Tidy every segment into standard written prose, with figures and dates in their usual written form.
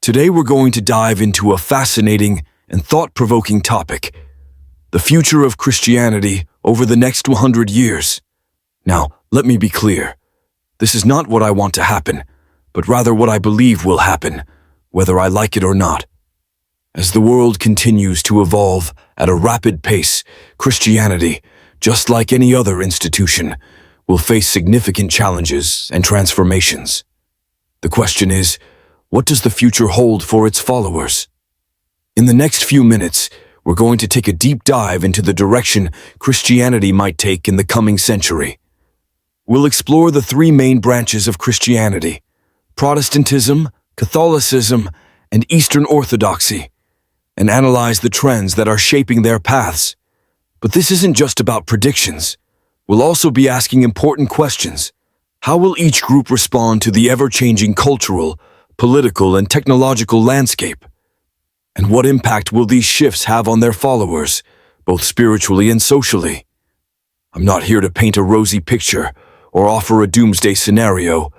Today we're going to dive into a fascinating and thought-provoking topic: the future of Christianity over the next 100 years. Now, let me be clear. This is not what I want to happen, but rather what I believe will happen, whether I like it or not. As the world continues to evolve at a rapid pace, Christianity, just like any other institution, will face significant challenges and transformations. The question is, what does the future hold for its followers? In the next few minutes, we're going to take a deep dive into the direction Christianity might take in the coming century. We'll explore the three main branches of Christianity: Protestantism, Catholicism, and Eastern Orthodoxy, and analyze the trends that are shaping their paths. But this isn't just about predictions. We'll also be asking important questions. How will each group respond to the ever-changing cultural, political, and technological landscape? And what impact will these shifts have on their followers, both spiritually and socially? I'm not here to paint a rosy picture or offer a doomsday scenario,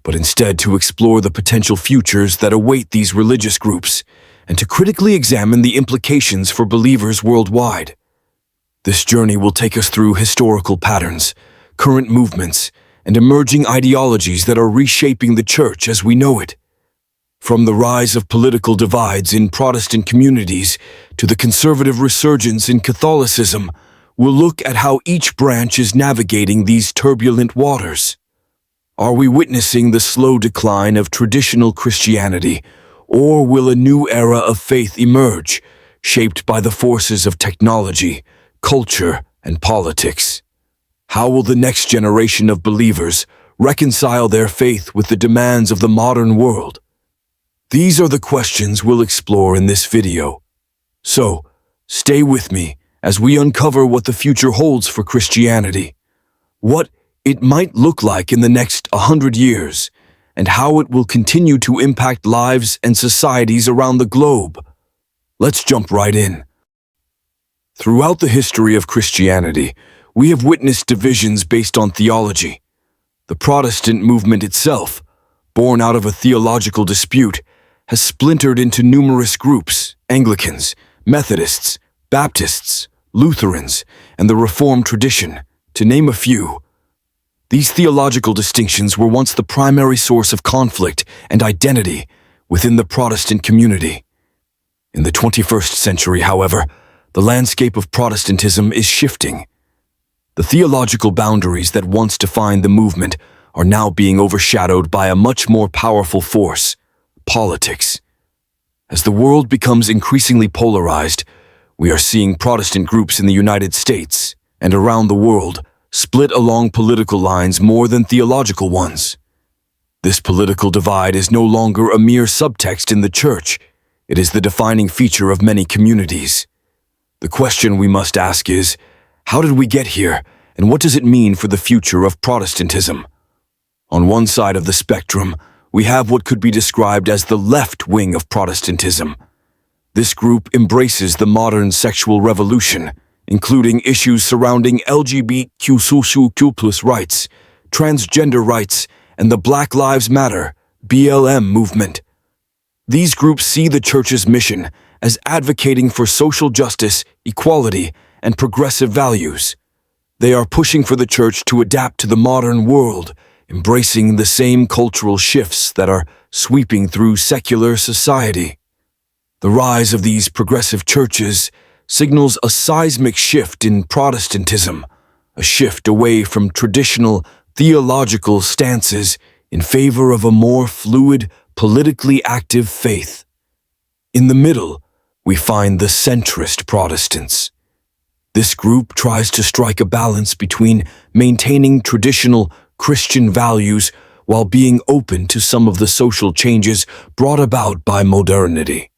but instead to explore the potential futures that await these religious groups and to critically examine the implications for believers worldwide. This journey will take us through historical patterns, current movements, and emerging ideologies that are reshaping the church as we know it. From the rise of political divides in Protestant communities to the conservative resurgence in Catholicism, we'll look at how each branch is navigating these turbulent waters. Are we witnessing the slow decline of traditional Christianity, or will a new era of faith emerge, shaped by the forces of technology, culture, and politics? How will the next generation of believers reconcile their faith with the demands of the modern world? These are the questions we'll explore in this video. So, stay with me as we uncover what the future holds for Christianity, what it might look like in the next 100 years, and how it will continue to impact lives and societies around the globe. Let's jump right in. Throughout the history of Christianity, we have witnessed divisions based on theology. The Protestant movement itself, born out of a theological dispute, has splintered into numerous groups: Anglicans, Methodists, Baptists, Lutherans, and the Reformed tradition, to name a few. These theological distinctions were once the primary source of conflict and identity within the Protestant community. In the 21st century, however, the landscape of Protestantism is shifting. The theological boundaries that once defined the movement are now being overshadowed by a much more powerful force: politics. As the world becomes increasingly polarized, we are seeing Protestant groups in the United States and around the world split along political lines more than theological ones. This political divide is no longer a mere subtext in the church. It is the defining feature of many communities. The question we must ask is, how did we get here, and what does it mean for the future of Protestantism? On one side of the spectrum, we have what could be described as the left wing of Protestantism. This group embraces the modern sexual revolution, including issues surrounding LGBTQ+ rights, transgender rights, and the Black Lives Matter (BLM) movement. These groups see the church's mission as advocating for social justice, equality, and progressive values. They are pushing for the church to adapt to the modern world, embracing the same cultural shifts that are sweeping through secular society. The rise of these progressive churches signals a seismic shift in Protestantism, a shift away from traditional theological stances in favor of a more fluid, politically active faith. In the middle, we find the centrist Protestants. This group tries to strike a balance between maintaining traditional Christian values while being open to some of the social changes brought about by modernity.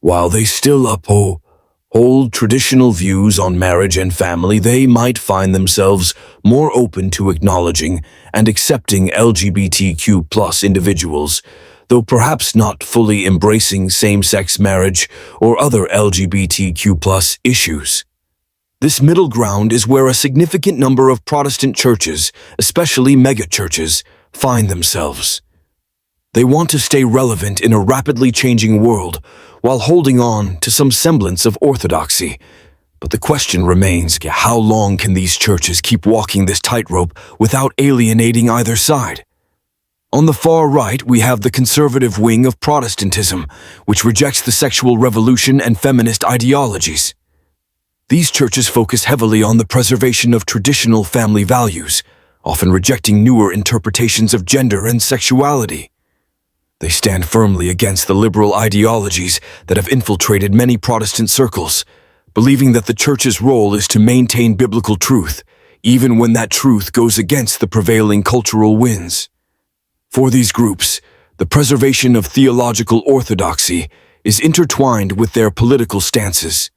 While they still uphold traditional views on marriage and family, they might find themselves more open to acknowledging and accepting LGBTQ+ individuals, though perhaps not fully embracing same-sex marriage or other LGBTQ+ issues. This middle ground is where a significant number of Protestant churches, especially megachurches, find themselves. They want to stay relevant in a rapidly changing world while holding on to some semblance of orthodoxy. But the question remains, how long can these churches keep walking this tightrope without alienating either side? On the far right, we have the conservative wing of Protestantism, which rejects the sexual revolution and feminist ideologies. These churches focus heavily on the preservation of traditional family values, often rejecting newer interpretations of gender and sexuality. They stand firmly against the liberal ideologies that have infiltrated many Protestant circles, believing that the church's role is to maintain biblical truth, even when that truth goes against the prevailing cultural winds. For these groups, the preservation of theological orthodoxy is intertwined with their political stances.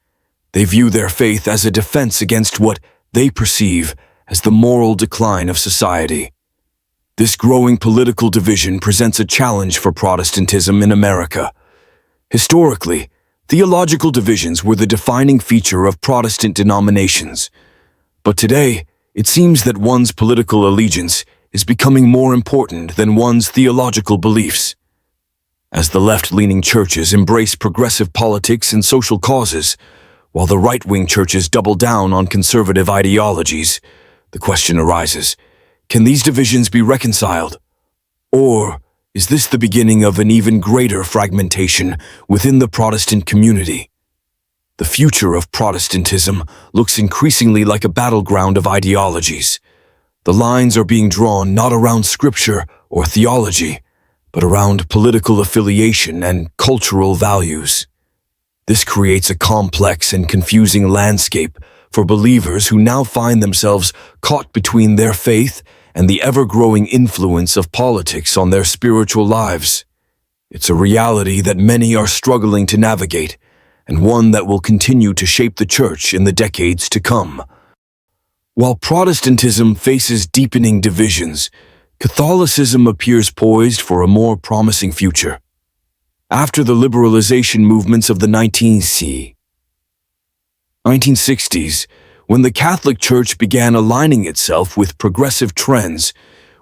They view their faith as a defense against what they perceive as the moral decline of society. This growing political division presents a challenge for Protestantism in America. Historically, theological divisions were the defining feature of Protestant denominations. But today, it seems that one's political allegiance is becoming more important than one's theological beliefs. As the left-leaning churches embrace progressive politics and social causes, while the right-wing churches double down on conservative ideologies, the question arises, can these divisions be reconciled? Or is this the beginning of an even greater fragmentation within the Protestant community? The future of Protestantism looks increasingly like a battleground of ideologies. The lines are being drawn not around scripture or theology, but around political affiliation and cultural values. This creates a complex and confusing landscape for believers who now find themselves caught between their faith and the ever-growing influence of politics on their spiritual lives. It's a reality that many are struggling to navigate, and one that will continue to shape the church in the decades to come. While Protestantism faces deepening divisions, Catholicism appears poised for a more promising future. After the liberalization movements of the 1960s, when the Catholic Church began aligning itself with progressive trends,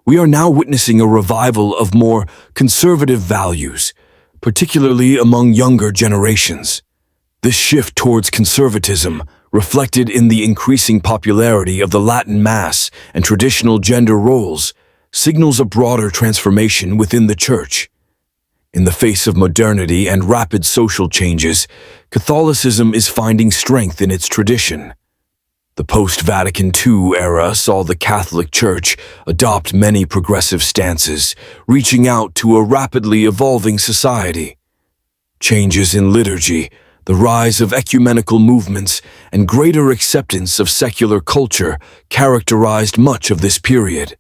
we are now witnessing a revival of more conservative values, particularly among younger generations. This shift towards conservatism, reflected in the increasing popularity of the Latin Mass and traditional gender roles, signals a broader transformation within the Church. In the face of modernity and rapid social changes, Catholicism is finding strength in its tradition. The post-Vatican II era saw the Catholic Church adopt many progressive stances, reaching out to a rapidly evolving society. Changes in liturgy, the rise of ecumenical movements, and greater acceptance of secular culture characterized much of this period.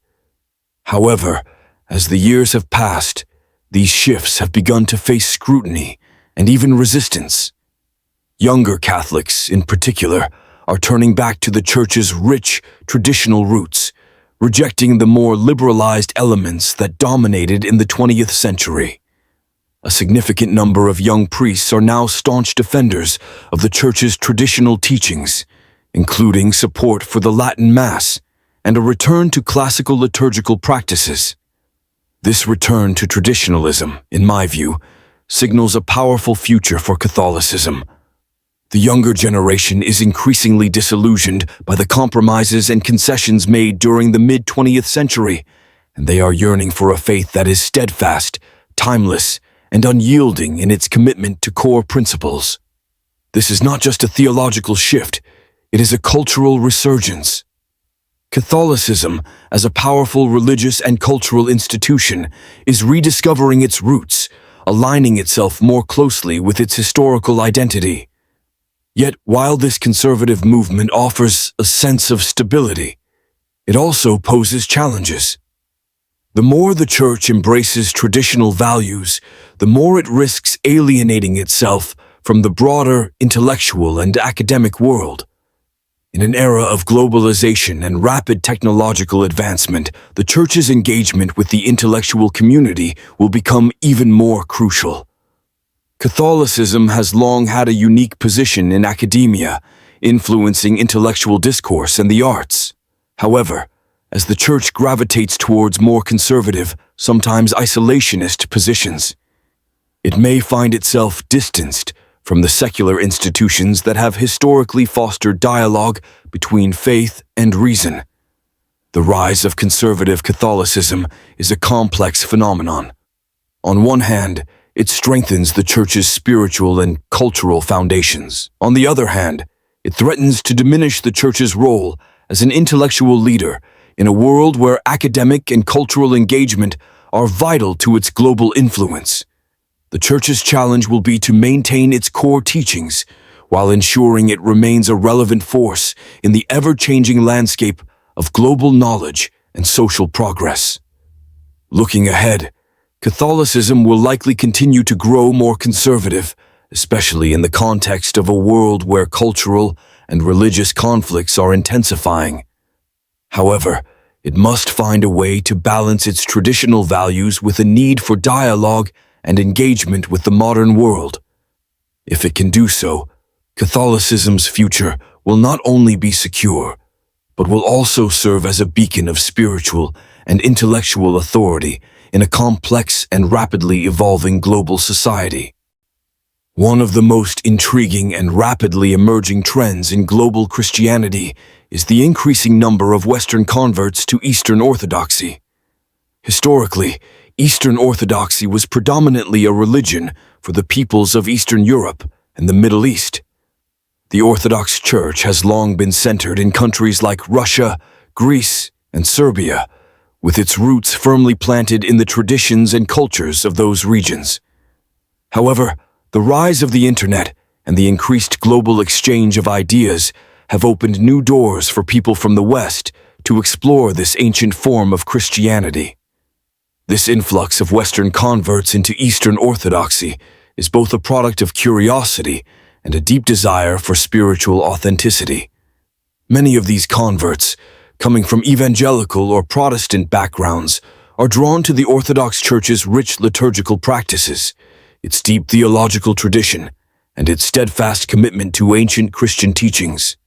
However, as the years have passed, these shifts have begun to face scrutiny and even resistance. Younger Catholics, in particular, are turning back to the Church's rich, traditional roots, rejecting the more liberalized elements that dominated in the 20th century. A significant number of young priests are now staunch defenders of the Church's traditional teachings, including support for the Latin Mass and a return to classical liturgical practices. This return to traditionalism, in my view, signals a powerful future for Catholicism. The younger generation is increasingly disillusioned by the compromises and concessions made during the mid-20th century, and they are yearning for a faith that is steadfast, timeless, and unyielding in its commitment to core principles. This is not just a theological shift, it is a cultural resurgence. Catholicism, as a powerful religious and cultural institution, is rediscovering its roots, aligning itself more closely with its historical identity. Yet, while this conservative movement offers a sense of stability, it also poses challenges. The more the Church embraces traditional values, the more it risks alienating itself from the broader intellectual and academic world. In an era of globalization and rapid technological advancement, the Church's engagement with the intellectual community will become even more crucial. Catholicism has long had a unique position in academia, influencing intellectual discourse and the arts. However, as the Church gravitates towards more conservative, sometimes isolationist positions. It may find itself distanced from the secular institutions that have historically fostered dialogue between faith and reason. The rise of conservative Catholicism is a complex phenomenon. On one hand, it strengthens the Church's spiritual and cultural foundations. On the other hand, it threatens to diminish the Church's role as an intellectual leader in a world where academic and cultural engagement are vital to its global influence. The Church's challenge will be to maintain its core teachings while ensuring it remains a relevant force in the ever-changing landscape of global knowledge and social progress. Looking ahead, Catholicism will likely continue to grow more conservative, especially in the context of a world where cultural and religious conflicts are intensifying. However, it must find a way to balance its traditional values with a need for dialogue and engagement with the modern world. If it can do so, Catholicism's future will not only be secure, but will also serve as a beacon of spiritual and intellectual authority in a complex and rapidly evolving global society. One of the most intriguing and rapidly emerging trends in global Christianity is the increasing number of Western converts to Eastern Orthodoxy. Historically, Eastern Orthodoxy was predominantly a religion for the peoples of Eastern Europe and the Middle East. The Orthodox Church has long been centered in countries like Russia, Greece, and Serbia, with its roots firmly planted in the traditions and cultures of those regions. However, the rise of the Internet and the increased global exchange of ideas have opened new doors for people from the West to explore this ancient form of Christianity. This influx of Western converts into Eastern Orthodoxy is both a product of curiosity and a deep desire for spiritual authenticity. Many of these converts, coming from evangelical or Protestant backgrounds, are drawn to the Orthodox Church's rich liturgical practices, its deep theological tradition, and its steadfast commitment to ancient Christian teachings.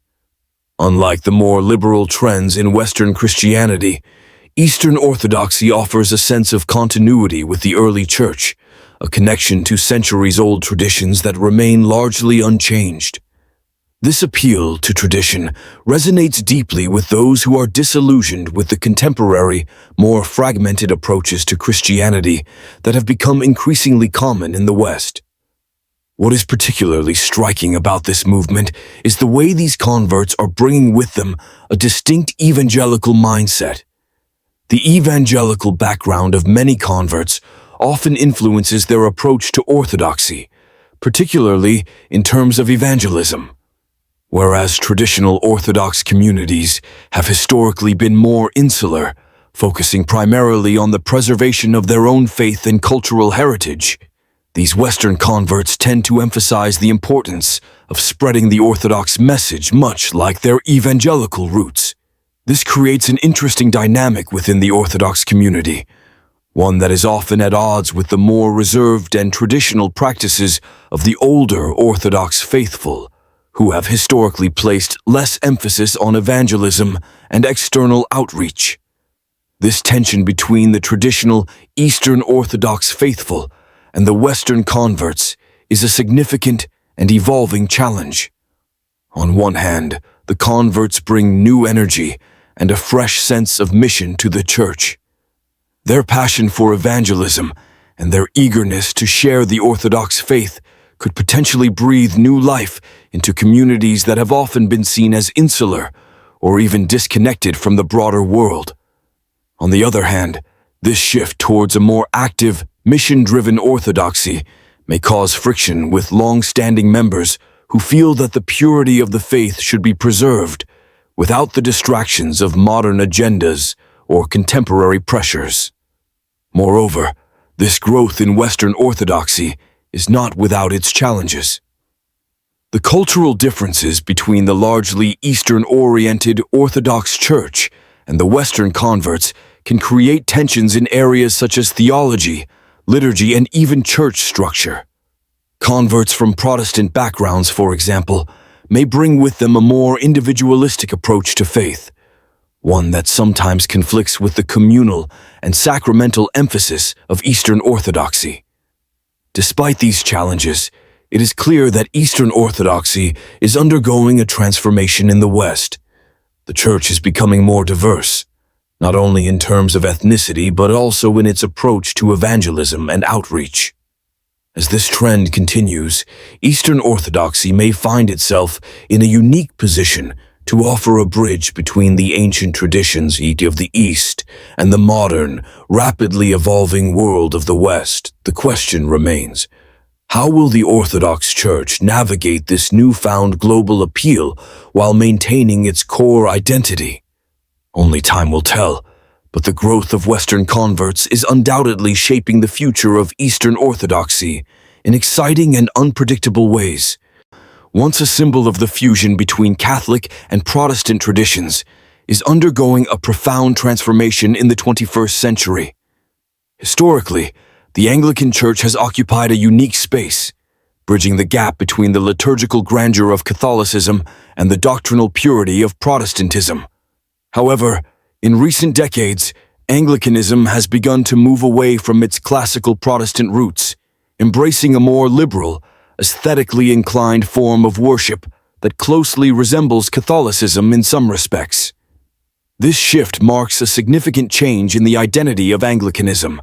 Unlike the more liberal trends in Western Christianity, Eastern Orthodoxy offers a sense of continuity with the early Church, a connection to centuries-old traditions that remain largely unchanged. This appeal to tradition resonates deeply with those who are disillusioned with the contemporary, more fragmented approaches to Christianity that have become increasingly common in the West. What is particularly striking about this movement is the way these converts are bringing with them a distinct evangelical mindset. The evangelical background of many converts often influences their approach to orthodoxy, particularly in terms of evangelism. Whereas traditional Orthodox communities have historically been more insular, focusing primarily on the preservation of their own faith and cultural heritage, these Western converts tend to emphasize the importance of spreading the Orthodox message, much like their evangelical roots. This creates an interesting dynamic within the Orthodox community, one that is often at odds with the more reserved and traditional practices of the older Orthodox faithful, who have historically placed less emphasis on evangelism and external outreach. This tension between the traditional Eastern Orthodox faithful and the Western converts is a significant and evolving challenge. On one hand, the converts bring new energy and a fresh sense of mission to the Church. Their passion for evangelism and their eagerness to share the Orthodox faith could potentially breathe new life into communities that have often been seen as insular or even disconnected from the broader world. On the other hand, this shift towards a more active, mission-driven orthodoxy may cause friction with long-standing members who feel that the purity of the faith should be preserved without the distractions of modern agendas or contemporary pressures. Moreover, this growth in Western Orthodoxy is not without its challenges. The cultural differences between the largely Eastern-oriented Orthodox Church and the Western converts can create tensions in areas such as theology, liturgy, and even church structure. Converts from Protestant backgrounds, for example, may bring with them a more individualistic approach to faith, one that sometimes conflicts with the communal and sacramental emphasis of Eastern Orthodoxy. Despite these challenges, it is clear that Eastern Orthodoxy is undergoing a transformation in the West. The Church is becoming more diverse, not only in terms of ethnicity but also in its approach to evangelism and outreach. As this trend continues, Eastern Orthodoxy may find itself in a unique position to offer a bridge between the ancient traditions of the East and the modern, rapidly evolving world of the West. The question remains, how will the Orthodox Church navigate this newfound global appeal while maintaining its core identity? Only time will tell, but the growth of Western converts is undoubtedly shaping the future of Eastern Orthodoxy in exciting and unpredictable ways. Once a symbol of the fusion between Catholic and Protestant traditions, is undergoing a profound transformation in the 21st century. Historically, the Anglican Church has occupied a unique space, bridging the gap between the liturgical grandeur of Catholicism and the doctrinal purity of Protestantism. However, in recent decades, Anglicanism has begun to move away from its classical Protestant roots, embracing a more liberal, aesthetically inclined form of worship that closely resembles Catholicism in some respects. This shift marks a significant change in the identity of Anglicanism,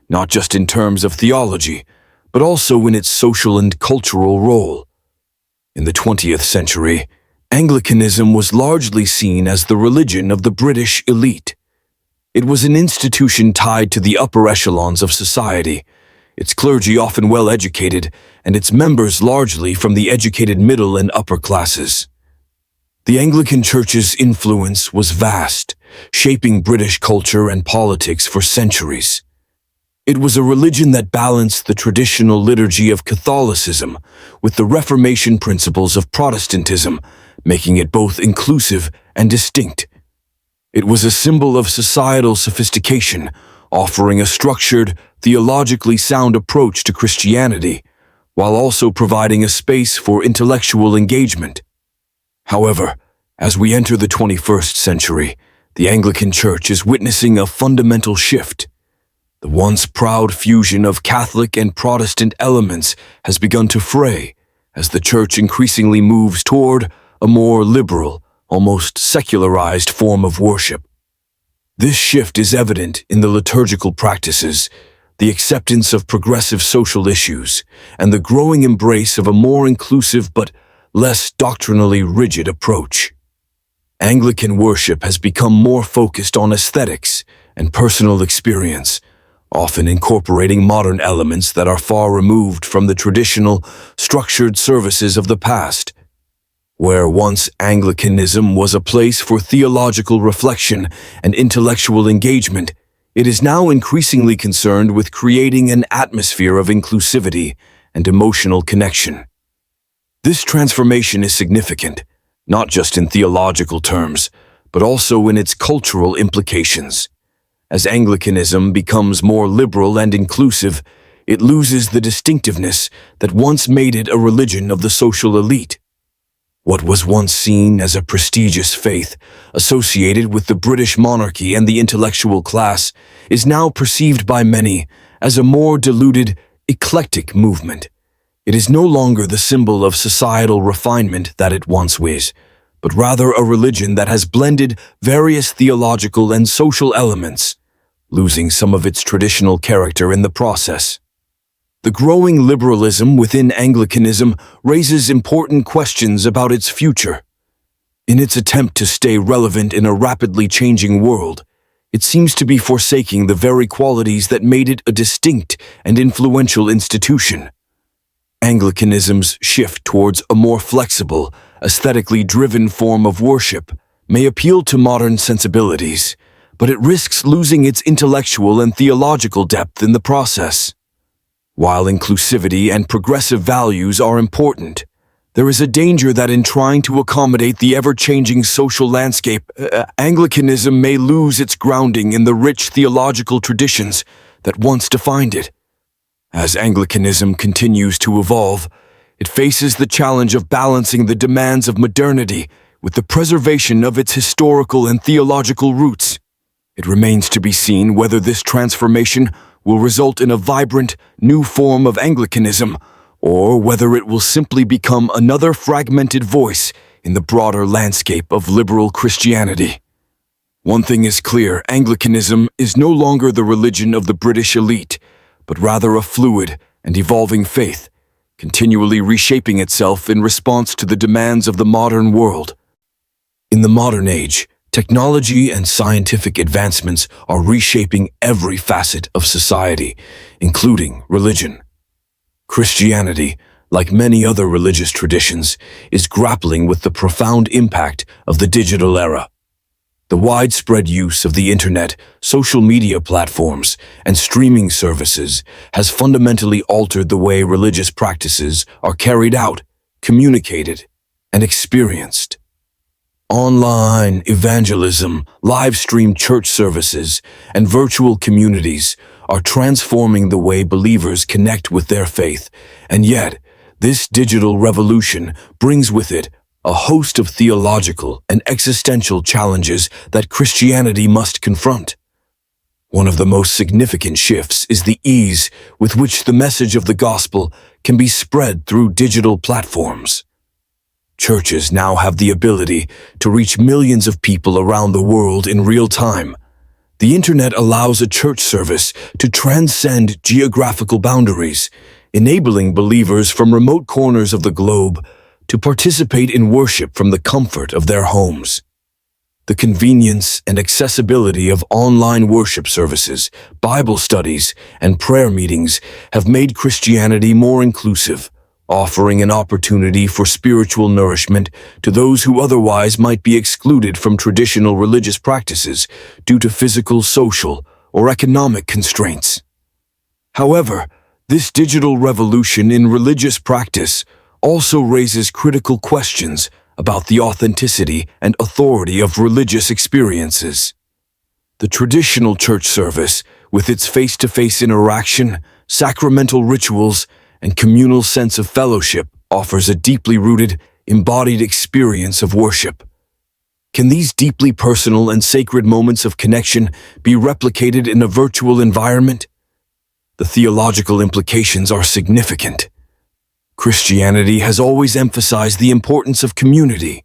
not just in terms of theology, but also in its social and cultural role. In the 20th century, Anglicanism was largely seen as the religion of the British elite. It was an institution tied to the upper echelons of society, its clergy often well-educated, and its members largely from the educated middle and upper classes. The Anglican Church's influence was vast, shaping British culture and politics for centuries. It was a religion that balanced the traditional liturgy of Catholicism with the Reformation principles of Protestantism, making it both inclusive and distinct. It was a symbol of societal sophistication, offering a structured, theologically sound approach to Christianity, while also providing a space for intellectual engagement. However, as we enter the 21st century, the Anglican Church is witnessing a fundamental shift. The once proud fusion of Catholic and Protestant elements has begun to fray, as the Church increasingly moves toward a more liberal, almost secularized form of worship. This shift is evident in the liturgical practices, the acceptance of progressive social issues, and the growing embrace of a more inclusive but less doctrinally rigid approach. Anglican worship has become more focused on aesthetics and personal experience, often incorporating modern elements that are far removed from the traditional, structured services of the past. Where once Anglicanism was a place for theological reflection and intellectual engagement, it is now increasingly concerned with creating an atmosphere of inclusivity and emotional connection. This transformation is significant, not just in theological terms, but also in its cultural implications. As Anglicanism becomes more liberal and inclusive, it loses the distinctiveness that once made it a religion of the social elite. What was once seen as a prestigious faith associated with the British monarchy and the intellectual class is now perceived by many as a more diluted, eclectic movement. It is no longer the symbol of societal refinement that it once was, but rather a religion that has blended various theological and social elements, losing some of its traditional character in the process. The growing liberalism within Anglicanism raises important questions about its future. In its attempt to stay relevant in a rapidly changing world, it seems to be forsaking the very qualities that made it a distinct and influential institution. Anglicanism's shift towards a more flexible, aesthetically driven form of worship may appeal to modern sensibilities, but it risks losing its intellectual and theological depth in the process. While inclusivity and progressive values are important, there is a danger that in trying to accommodate the ever-changing social landscape, Anglicanism may lose its grounding in the rich theological traditions that once defined it. As Anglicanism continues to evolve, it faces the challenge of balancing the demands of modernity with the preservation of its historical and theological roots. It remains to be seen whether this transformation will result in a vibrant, new form of Anglicanism, or whether it will simply become another fragmented voice in the broader landscape of liberal Christianity. One thing is clear: Anglicanism is no longer the religion of the British elite, but rather a fluid and evolving faith, continually reshaping itself in response to the demands of the modern world. In the modern age, technology and scientific advancements are reshaping every facet of society, including religion. Christianity, like many other religious traditions, is grappling with the profound impact of the digital era. The widespread use of the internet, social media platforms, and streaming services has fundamentally altered the way religious practices are carried out, communicated, and experienced. Online evangelism, live-streamed church services, and virtual communities are transforming the way believers connect with their faith, and yet, this digital revolution brings with it a host of theological and existential challenges that Christianity must confront. One of the most significant shifts is the ease with which the message of the gospel can be spread through digital platforms. Churches now have the ability to reach millions of people around the world in real time. The internet allows a church service to transcend geographical boundaries, enabling believers from remote corners of the globe to participate in worship from the comfort of their homes. The convenience and accessibility of online worship services, Bible studies, and prayer meetings have made Christianity more inclusive, offering an opportunity for spiritual nourishment to those who otherwise might be excluded from traditional religious practices due to physical, social, or economic constraints. However, this digital revolution in religious practice also raises critical questions about the authenticity and authority of religious experiences. The traditional church service, with its face-to-face interaction, sacramental rituals, and communal sense of fellowship, offers a deeply rooted, embodied experience of worship. Can these deeply personal and sacred moments of connection be replicated in a virtual environment? The theological implications are significant. Christianity has always emphasized the importance of community,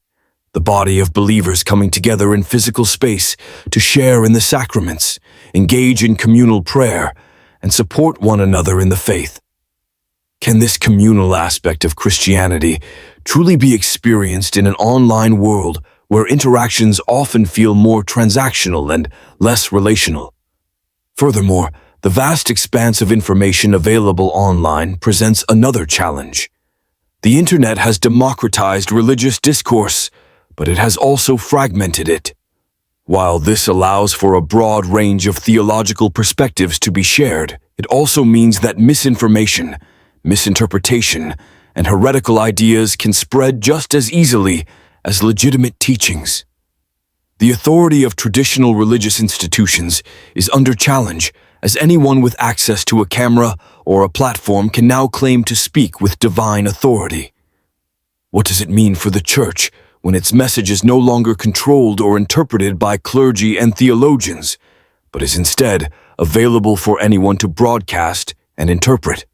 the body of believers coming together in physical space to share in the sacraments, engage in communal prayer, and support one another in the faith. Can this communal aspect of Christianity truly be experienced in an online world where interactions often feel more transactional and less relational? Furthermore, the vast expanse of information available online presents another challenge. The internet has democratized religious discourse, but it has also fragmented it. While this allows for a broad range of theological perspectives to be shared, it also means that misinformation, misinterpretation, and heretical ideas can spread just as easily as legitimate teachings. The authority of traditional religious institutions is under challenge, as anyone with access to a camera or a platform can now claim to speak with divine authority. What does it mean for the Church when its message is no longer controlled or interpreted by clergy and theologians, but is instead available for anyone to broadcast and interpret?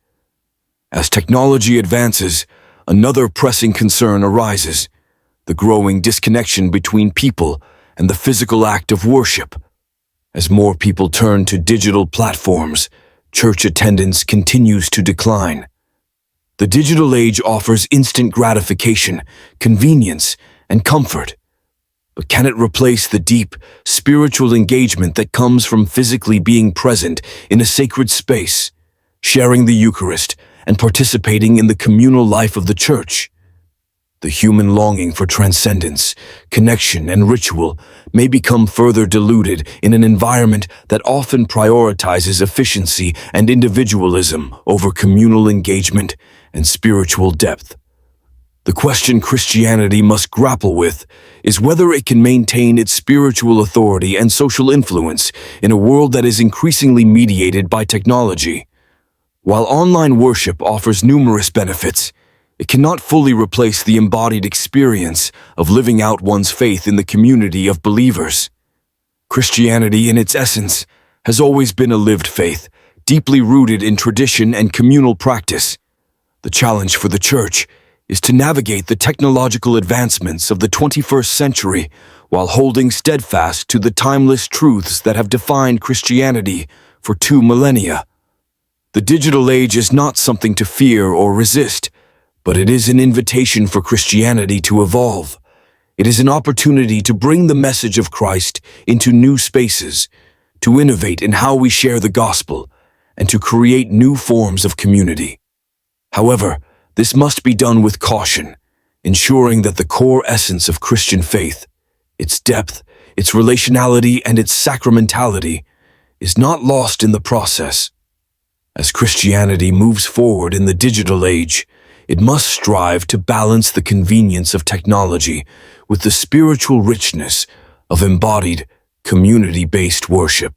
As technology advances, another pressing concern arises: the growing disconnection between people and the physical act of worship. As more people turn to digital platforms, church attendance continues to decline. The digital age offers instant gratification, convenience, and comfort. But can it replace the deep, spiritual engagement that comes from physically being present in a sacred space, sharing the Eucharist, and participating in the communal life of the Church? The human longing for transcendence, connection, and ritual may become further diluted in an environment that often prioritizes efficiency and individualism over communal engagement and spiritual depth. The question Christianity must grapple with is whether it can maintain its spiritual authority and social influence in a world that is increasingly mediated by technology. While online worship offers numerous benefits, it cannot fully replace the embodied experience of living out one's faith in the community of believers. Christianity, in its essence, has always been a lived faith, deeply rooted in tradition and communal practice. The challenge for the Church is to navigate the technological advancements of the 21st century while holding steadfast to the timeless truths that have defined Christianity for 2 millennia. The digital age is not something to fear or resist, but it is an invitation for Christianity to evolve. It is an opportunity to bring the message of Christ into new spaces, to innovate in how we share the gospel, and to create new forms of community. However, this must be done with caution, ensuring that the core essence of Christian faith, its depth, its relationality, and its sacramentality, is not lost in the process. As Christianity moves forward in the digital age, it must strive to balance the convenience of technology with the spiritual richness of embodied, community-based worship.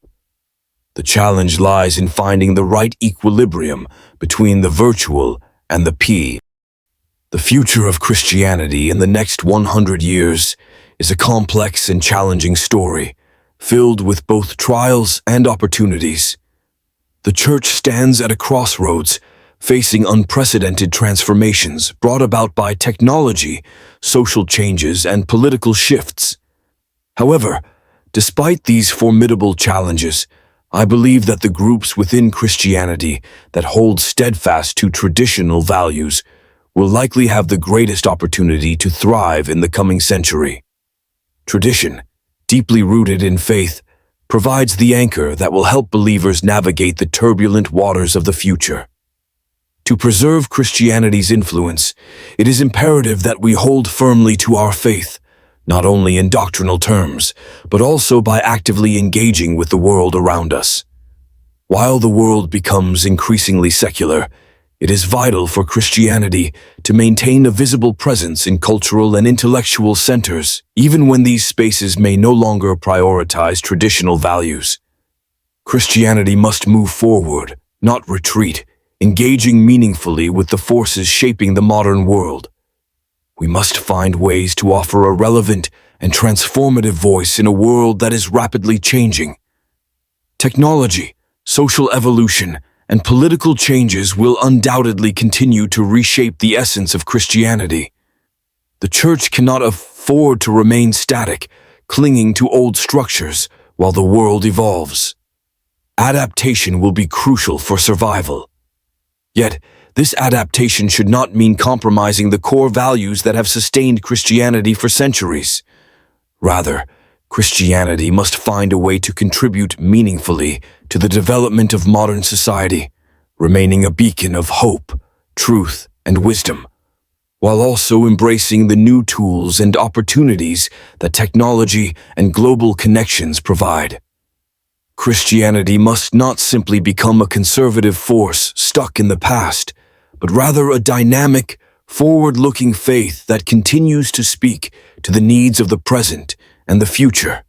The challenge lies in finding the right equilibrium between the virtual and the P. The future of Christianity in the next 100 years is a complex and challenging story, filled with both trials and opportunities. The Church stands at a crossroads, facing unprecedented transformations brought about by technology, social changes, and political shifts. However, despite these formidable challenges, I believe that the groups within Christianity that hold steadfast to traditional values will likely have the greatest opportunity to thrive in the coming century. Tradition, deeply rooted in faith, provides the anchor that will help believers navigate the turbulent waters of the future. To preserve Christianity's influence, it is imperative that we hold firmly to our faith, not only in doctrinal terms, but also by actively engaging with the world around us. While the world becomes increasingly secular, it is vital for Christianity to maintain a visible presence in cultural and intellectual centers, even when these spaces may no longer prioritize traditional values. Christianity must move forward, not retreat, engaging meaningfully with the forces shaping the modern world. We must find ways to offer a relevant and transformative voice in a world that is rapidly changing. Technology, social evolution, and political changes will undoubtedly continue to reshape the essence of Christianity. The Church cannot afford to remain static, clinging to old structures while the world evolves. Adaptation will be crucial for survival. Yet, this adaptation should not mean compromising the core values that have sustained Christianity for centuries. Rather, Christianity must find a way to contribute meaningfully to the development of modern society, remaining a beacon of hope, truth, and wisdom, while also embracing the new tools and opportunities that technology and global connections provide. Christianity must not simply become a conservative force stuck in the past, but rather a dynamic, forward-looking faith that continues to speak to the needs of the present and the future.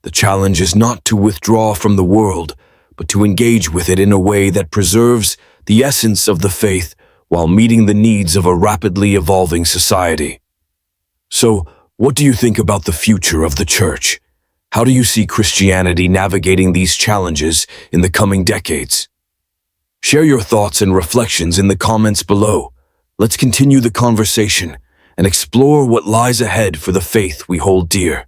The challenge is not to withdraw from the world, but to engage with it in a way that preserves the essence of the faith while meeting the needs of a rapidly evolving society. So, what do you think about the future of the Church? How do you see Christianity navigating these challenges in the coming decades? Share your thoughts and reflections in the comments below. Let's continue the conversation and explore what lies ahead for the faith we hold dear.